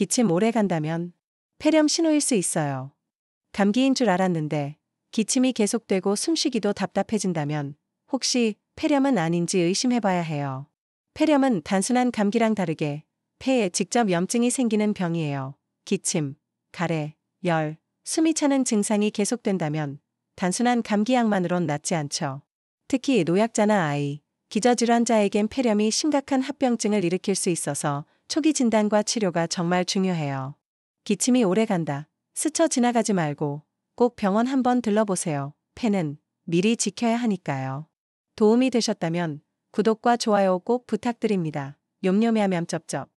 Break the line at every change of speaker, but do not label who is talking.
기침 오래 간다면 폐렴 신호일 수 있어요. 감기인 줄 알았는데 기침이 계속되고 숨쉬기도 답답해진다면 혹시 폐렴은 아닌지 의심해봐야 해요. 폐렴은 단순한 감기랑 다르게 폐에 직접 염증이 생기는 병이에요. 기침, 가래, 열, 숨이 차는 증상이 계속된다면 단순한 감기약만으론 낫지 않죠. 특히 노약자나 아이, 기저질환자에겐 폐렴이 심각한 합병증을 일으킬 수 있어서 초기 진단과 치료가 정말 중요해요. 기침이 오래 간다. 스쳐 지나가지 말고 꼭 병원 한번 들러보세요. 폐는 미리 지켜야 하니까요. 도움이 되셨다면 구독과 좋아요 꼭 부탁드립니다. 욤욤야냠쩝쩝.